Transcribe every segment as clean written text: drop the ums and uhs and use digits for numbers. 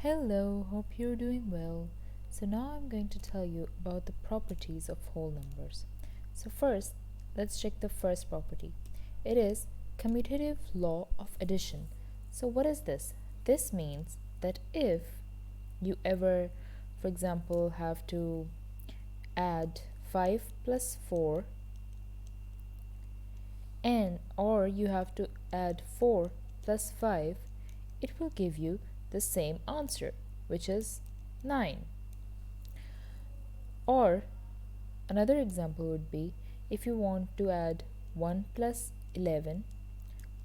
Hello, hope you're doing well. So now I'm going to tell you about the properties of whole numbers. So first, let's check the first property. It is commutative law of addition. So what is this? This means that if you ever, for example, have to add 5 plus 4 and or you have to add 4 plus 5, it will give you the same answer, which is 9. Or another example would be if you want to add 1 plus 11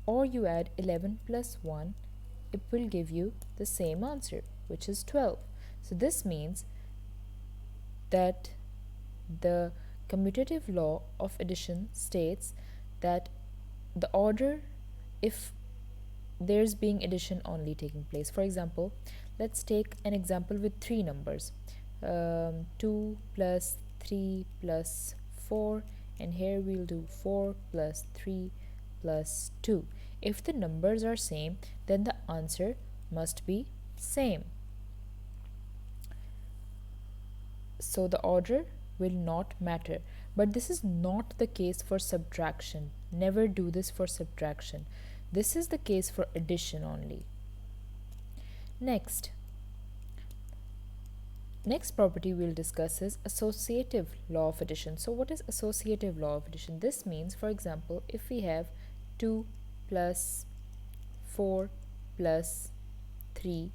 or you add 11 plus 1, it will give you the same answer, which is 12. So this means that the commutative law of addition states that the order, if there's being addition only taking place. For example, let's take an example with three numbers, 2 plus 3 plus 4, and here we'll do 4 plus 3 plus 2. If the numbers are same, then the answer must be same. So the order will not matter. But this is not the case for subtraction. Never do this for subtraction. This is the case for addition only. Next property we'll discuss is associative law of addition. So what is associative law of addition? This means, for example, if we have 2 plus 4 plus 3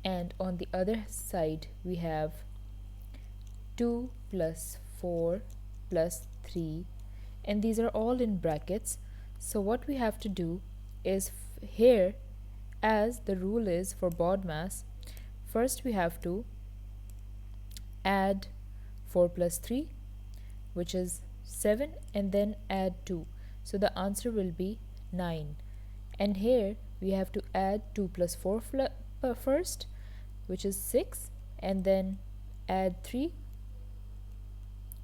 and on the other side we have 2 plus 4 plus 3, and these are all in brackets. So what we have to do is here, as the rule is for BODMAS, first we have to add 4 plus 3, which is 7, and then add 2. So the answer will be 9. And here we have to add 2 plus 4 first, which is 6, and then add 3,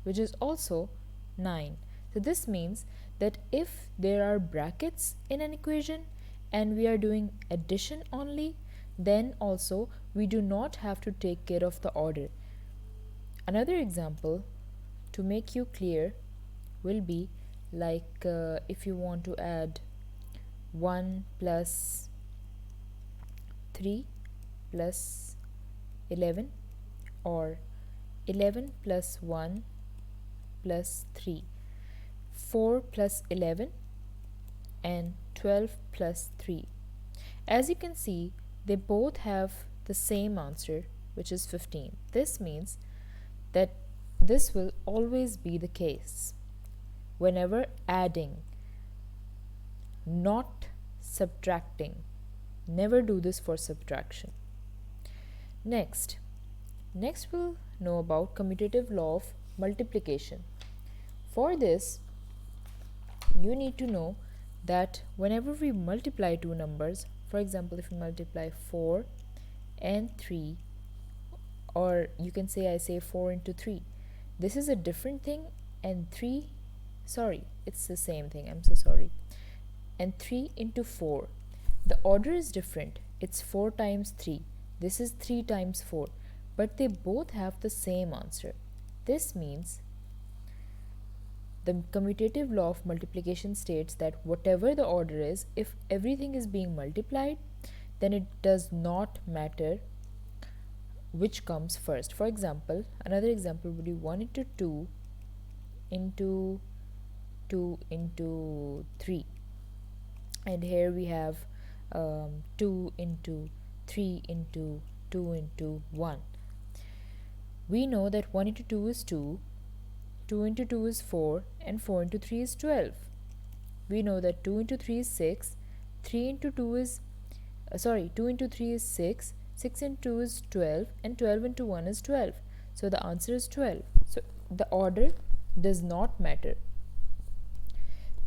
which is also 9. So this means that if there are brackets in an equation and we are doing addition only, then also we do not have to take care of the order. Another example to make you clear will be like if you want to add 1 plus 3 plus 11 or 11 plus 1 plus 3, 4 plus 11 and 12 plus 3. As you can see, they both have the same answer, which is 15. This means that this will always be the case whenever adding, not subtracting. Never do this for subtraction. Next we'll know about commutative law of multiplication. For this, you need to know that whenever we multiply two numbers, for example, if we multiply 4 and 3, or you can say I say 4 into 3, this is a different thing, and it's the same thing, I'm so sorry. And 3 into 4, the order is different. It's 4 times 3. This is 3 times 4, but they both have the same answer. This means the commutative law of multiplication states that whatever the order is, if everything is being multiplied, then it does not matter which comes first. For example, another example would be 1 into 2 into 2 into 3, and here we have 2 into 3 into 2 into 1. We know that 1 into 2 is 2, 2 into 2 is 4, and 4 into 3 is 12. We know that 2 into 3 is 6, 2 into 3 is 6, 6 into 2 is 12, and 12 into 1 is 12. So the answer is 12. So the order does not matter.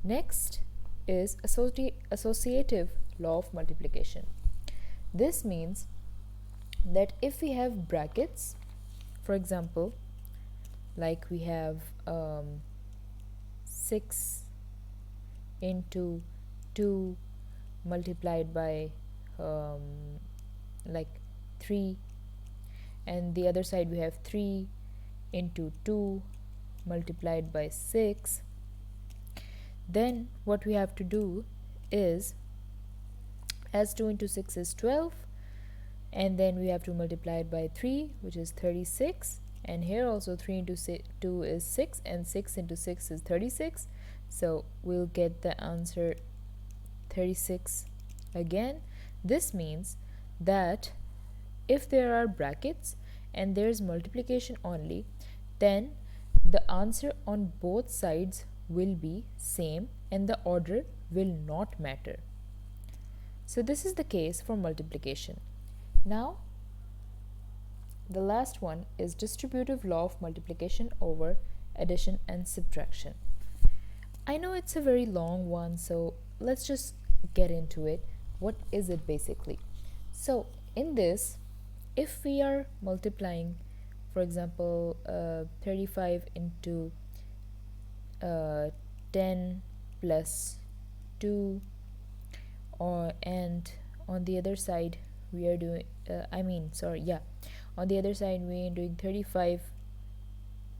Next is associative law of multiplication. This means that if we have brackets, for example, like we have 6 into 2 multiplied by like 3, and the other side we have 3 into 2 multiplied by 6. Then what we have to do is, as 2 into 6 is 12, and then we have to multiply it by 3, which is 36, and here also 3 into 2 is 6, and 6 into 6 is 36, so we'll get the answer 36 again. This means that if there are brackets and there's multiplication only, then the answer on both sides will be same and the order will not matter. So this is the case for multiplication. Now the last one is distributive law of multiplication over addition and subtraction. I know it's a very long one, so let's just get into it. What is it basically? So in this, if we are multiplying, for example, 35 into 10 plus 2, and on the other side we are doing on the other side we are doing 35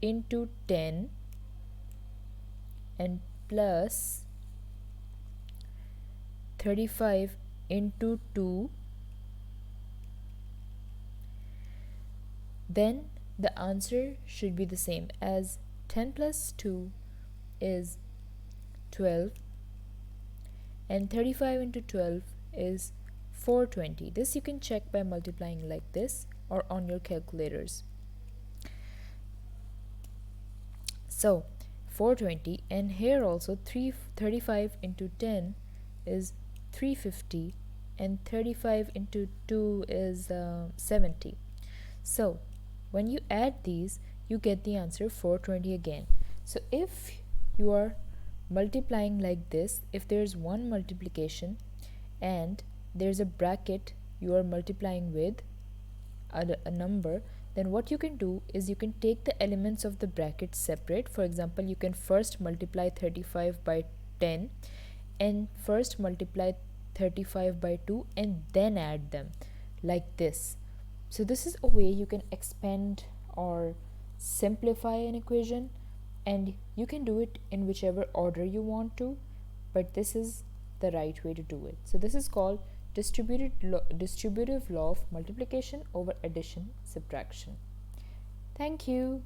into 10 and plus 35 into 2, then the answer should be the same, as 10 plus 2 is 12 and 35 into 12 is 420. This you can check by multiplying like this or on your calculators. So 420, and here also 35 into 10 is 350 and 35 into 2 is 70. So when you add these, you get the answer 420 again. So if you are multiplying like this, if there's one multiplication and there's a bracket you are multiplying with a number, then what you can do is you can take the elements of the bracket separate. For example, you can first multiply 35 by 10 and first multiply 35 by 2 and then add them like this. So this is a way you can expand or simplify an equation, and you can do it in whichever order you want to, but this is the right way to do it. So this is called distributive law of multiplication over addition subtraction. Thank you.